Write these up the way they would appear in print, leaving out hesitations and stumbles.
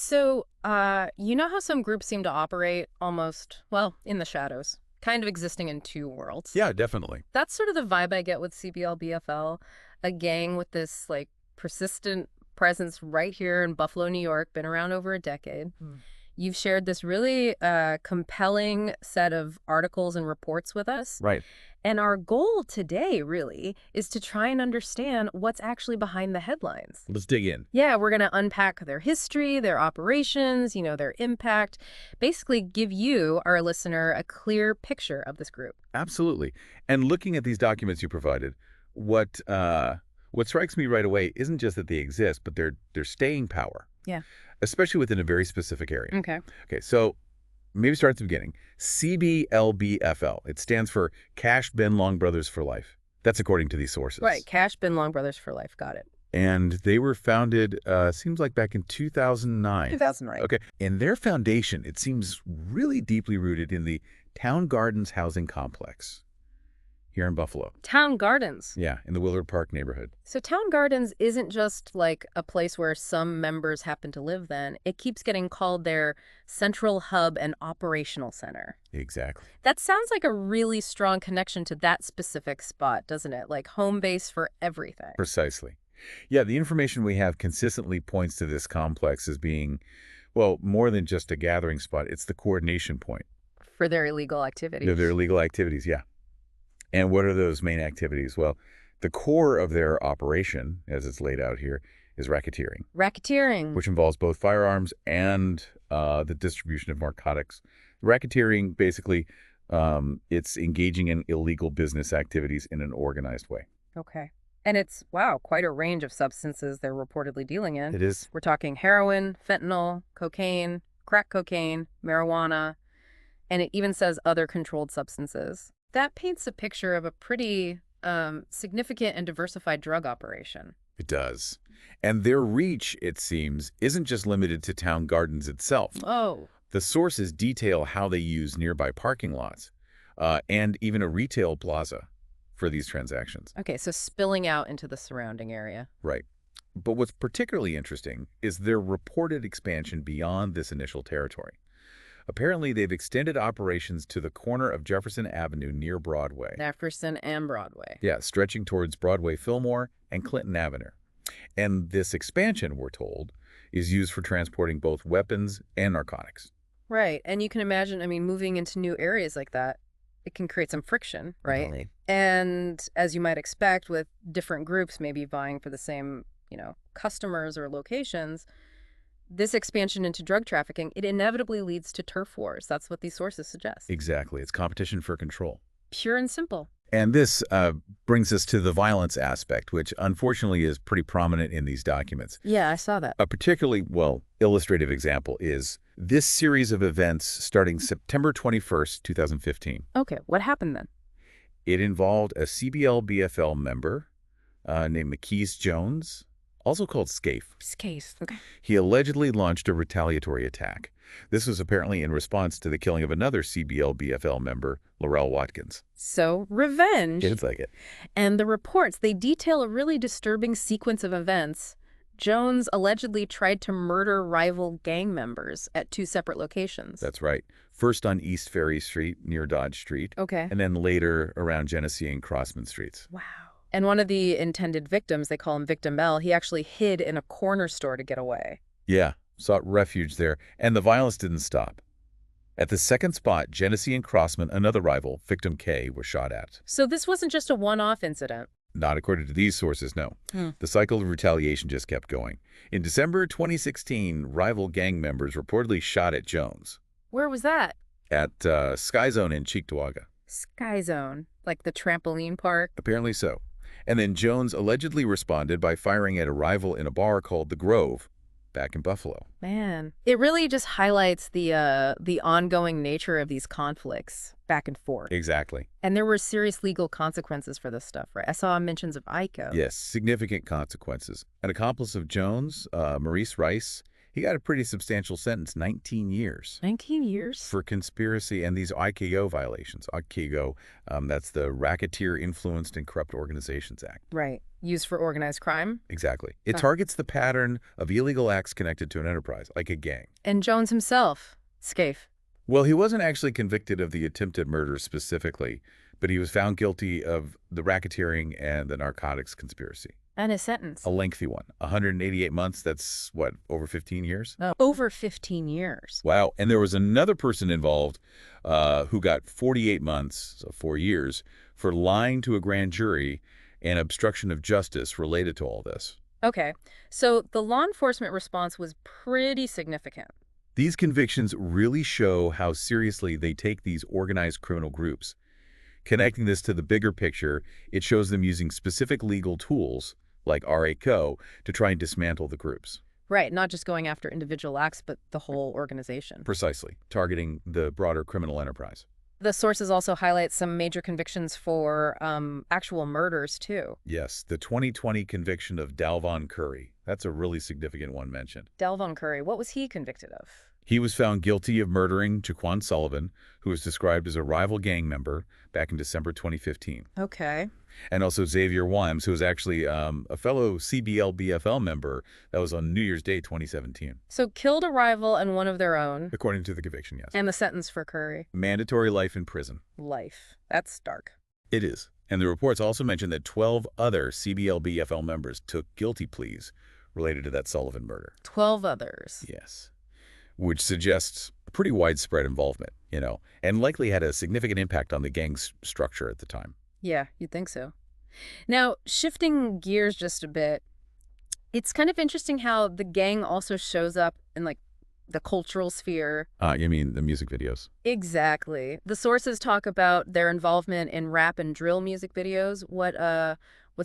So, you know how some groups seem to operate almost, well, in the shadows, kind of existing in two worlds? Yeah, definitely. That's sort of the vibe I get with CBL BFL, a gang with this, like, persistent presence right here in Buffalo, New York, been around over a decade. You've shared this really compelling set of articles and reports with us. Right. And our goal today, really, is to try and understand what's actually behind the headlines. Let's dig in. Yeah, we're going to unpack their history, their operations, their impact, basically give you, our listener, a clear picture of this group. Absolutely. And looking at these documents you provided, what strikes me right away isn't just that they exist, but their staying power, Yeah. especially within a very specific area. Okay. Okay, so maybe start at the beginning. CBLBFL. It stands for Cash Ben Long Brothers for Life. That's according to these sources. Right. Cash Bin Long Brothers for Life. Got it. And they were founded, seems like back in 2009. 2000, right. Okay. And their foundation, it seems really deeply rooted in the Town Gardens housing complex here in Buffalo. Town Gardens. Yeah, in the Willard Park neighborhood. So Town Gardens isn't just like a place where some members happen to live then. It keeps getting called their central hub and operational center. Exactly. That sounds like a really strong connection to that specific spot, doesn't it? Like home base for everything. Precisely. Yeah, the information we have consistently points to this complex as being, well, more than just a gathering spot. It's the coordination point For their illegal activities. of their illegal activities, yeah. And what are those main activities? Well, the core of their operation, as it's laid out here, is racketeering, Racketeering. which involves both firearms and the distribution of narcotics. Racketeering, basically, it's engaging in illegal business activities in an organized way. Okay. And it's, wow, quite a range of substances they're reportedly dealing in. It is. We're talking heroin, fentanyl, cocaine, crack cocaine, marijuana, and it even says other controlled substances. That paints a picture of a pretty significant and diversified drug operation. It does. And their reach, it seems, isn't just limited to Town Gardens itself. Oh, The sources detail how they use nearby parking lots and even a retail plaza for these transactions. okay, so spilling out into the surrounding area. Right. But what's particularly interesting is their reported expansion beyond this initial territory. Apparently, they've extended operations to the corner of Jefferson Avenue near Broadway. Jefferson and Broadway. Yeah, stretching towards Broadway Fillmore and Clinton Avenue. And this expansion, we're told, is used for transporting both weapons and narcotics. Right, and you can imagine, moving into new areas like that, it can create some friction, right? Totally. And as you might expect with different groups maybe vying for the same, customers or locations, this expansion into drug trafficking, it inevitably leads to turf wars. That's what these sources suggest. Exactly. It's competition for control. Pure and simple. And this brings us to the violence aspect, which unfortunately is pretty prominent in these documents. Yeah, I saw that. A particularly, illustrative example is this series of events starting September 21st, 2015. Okay, what happened then? It involved a CBL-BFL member named McKees Jones, also called Scaife. Case. Okay. He allegedly launched a retaliatory attack. This was apparently in response to the killing of another CBL-BFL member, Laurel Watkins. So, revenge. It's like it. And the reports, they detail a really disturbing sequence of events. Jones allegedly tried to murder rival gang members at two separate locations. That's right. First on East Ferry Street near Dodge Street, Okay. and then later around Genesee and Crossman Streets. Wow. And one of the intended victims, they call him Victim L, he actually hid in a corner store to get away. Yeah, sought refuge there, and the violence didn't stop. At the second spot, Genesee and Crossman, another rival, Victim K, was shot at. So this wasn't just a one-off incident. Not according to these sources, no. Hmm. The cycle of retaliation just kept going. In December 2016, rival gang members reportedly shot at Jones Where was that? at Sky Zone in Cheektowaga. Sky Zone, like the trampoline park. Apparently so. And then Jones allegedly responded by firing at a rival in a bar called The Grove back in Buffalo. Man, it really just highlights the ongoing nature of these conflicts back and forth. Exactly. And there were serious legal consequences for this stuff, right? I saw mentions of ICO. Yes, significant consequences. An accomplice of Jones, Maurice Rice, he got a pretty substantial sentence, 19 years. 19 years? For conspiracy and these IKO violations. IKO, that's the Racketeer Influenced and Corrupt Organizations Act. Right. Used for organized crime? Exactly. It Huh. targets the pattern of illegal acts connected to an enterprise, like a gang. And Jones himself. Scaife. Well, he wasn't actually convicted of the attempted murder specifically, but he was found guilty of the racketeering and the narcotics conspiracy. And his A sentence. lengthy one. 188 months, that's what, over 15 years? Oh. Over 15 years. Wow. And there was another person involved who got 48 months, so 4 years, for lying to a grand jury and obstruction of justice related to all this. Okay, so the law enforcement response was pretty significant. These convictions really show how seriously they take these organized criminal groups. Connecting this to the bigger picture, it shows them using specific legal tools, like RA-CO, to try and dismantle the groups. Right, not just going after individual acts, but the whole organization. Precisely, targeting the broader criminal enterprise. The sources also highlight some major convictions for actual murders, too. Yes, the 2020 conviction of Dalvon Curry. That's a really significant one mentioned. Delvon Curry, what was he convicted of? He was found guilty of murdering Jaquan Sullivan, who was described as a rival gang member back in December 2015. Okay. And also Xavier Wimes, who was actually a fellow CBL BFL member that was on New Year's Day 2017. So killed a rival and one of their own. According to the conviction, yes. And the sentence for Curry? Mandatory life in prison. Life. That's stark. It is. And the reports also mentioned that 12 other CBL BFL members took guilty pleas related to that Sullivan murder. 12 others. Yes. Which suggests pretty widespread involvement, and likely had a significant impact on the gang's structure at the time. Yeah, you'd think so. Now, shifting gears just a bit, it's kind of interesting how the gang also shows up in, like, the cultural sphere. You mean the music videos? Exactly. The sources talk about their involvement in rap and drill music videos. What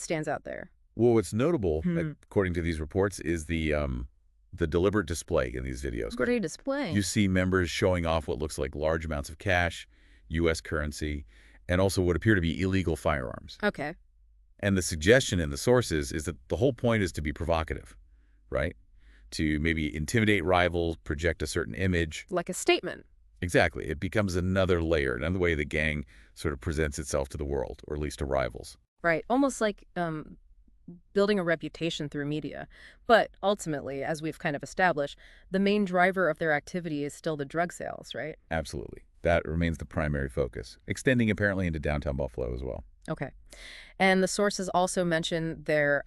stands out there? Well, what's notable, according to these reports, is the deliberate display in these videos. What are you displaying? You see members showing off what looks like large amounts of cash, U.S. currency, and also what appear to be illegal firearms. Okay. And the suggestion in the sources is that the whole point is to be provocative, right? To maybe intimidate rivals, project a certain image. Like a statement. Exactly. It becomes another layer, another way the gang sort of presents itself to the world, or at least to rivals. Right. Almost like building a reputation through media. But ultimately, as we've kind of established, the main driver of their activity is still the drug sales, right? Absolutely. That remains the primary focus, extending apparently into downtown Buffalo as well. Okay. And the sources also mention their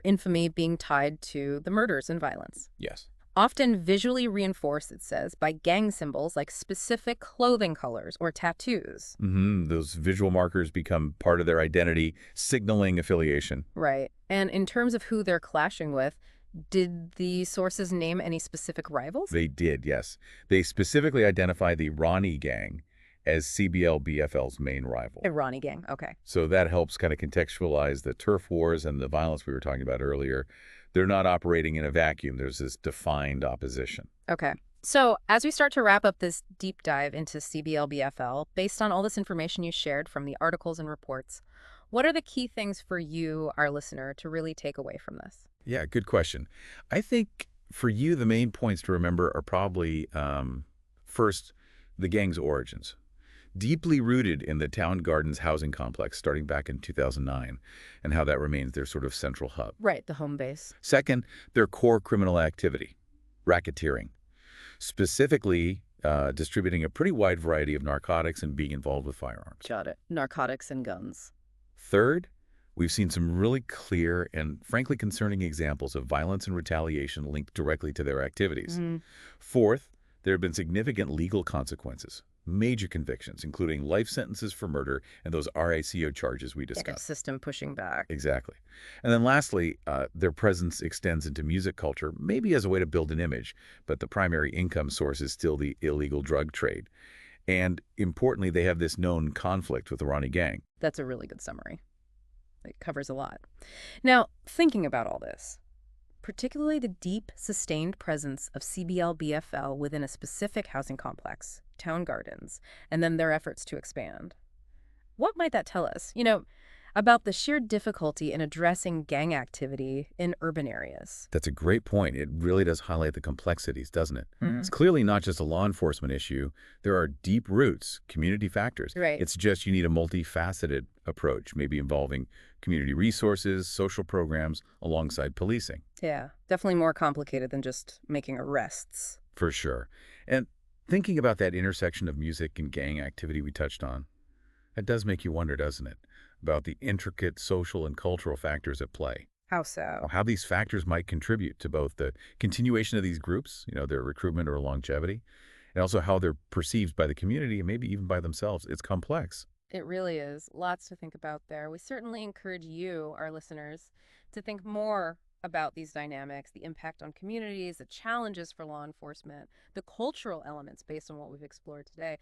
infamy being tied to the murders and violence. Yes. Often visually reinforced, it says, by gang symbols like specific clothing colors or tattoos. Those visual markers become part of their identity, signaling affiliation. Right. And in terms of who they're clashing with, did the sources name any specific rivals? They did, yes. They specifically identify the Ronnie gang as CBL BFL's main rival. The Ronnie gang, okay. So that helps kind of contextualize the turf wars and the violence we were talking about earlier. They're not operating in a vacuum. There's this defined opposition. Okay. So as we start to wrap up this deep dive into CBL BFL, based on all this information you shared from the articles and reports, what are the key things for you, our listener, to really take away from this? Yeah, good question. I think for you, the main points to remember are probably, first, the gang's origins. Deeply rooted in the Town Gardens housing complex starting back in 2009, and how that remains their sort of central hub. Right, the home base. Second, their core criminal activity, racketeering, specifically distributing a pretty wide variety of narcotics and being involved with firearms. Got it. Narcotics and guns. Third, we've seen some really clear and frankly concerning examples of violence and retaliation linked directly to their activities. Fourth, there have been significant legal consequences. Major convictions, including life sentences for murder and those RA-CO charges we Like a discussed. system pushing back. Exactly. And then lastly, their presence extends into music culture, maybe as a way to build an image, but the primary income source is still the illegal drug trade. And importantly, they have this known conflict with the Ronnie gang. That's a really good summary. It covers a lot. Now, thinking about all this, particularly the deep, sustained presence of CBL BFL within a specific housing complex, Town Gardens, and then their efforts to expand. What might that tell us? about the sheer difficulty in addressing gang activity in urban areas. That's a great point. It really does highlight the complexities, doesn't it? Mm. It's clearly not just a law enforcement issue. There are deep roots, community factors. Right. It's just you need a multifaceted approach, maybe involving community resources, social programs, alongside policing. Yeah, definitely more complicated than just making arrests. For sure. And thinking about that intersection of music and gang activity we touched on, it does make you wonder, doesn't it, about the intricate social and cultural factors at play. How so? How these factors might contribute to both the continuation of these groups, their recruitment or longevity, and also how they're perceived by the community and maybe even by themselves. It's complex. It really is. Lots to think about there. We certainly encourage you, our listeners, to think more about these dynamics, the impact on communities, the challenges for law enforcement, the cultural elements based on what we've explored today.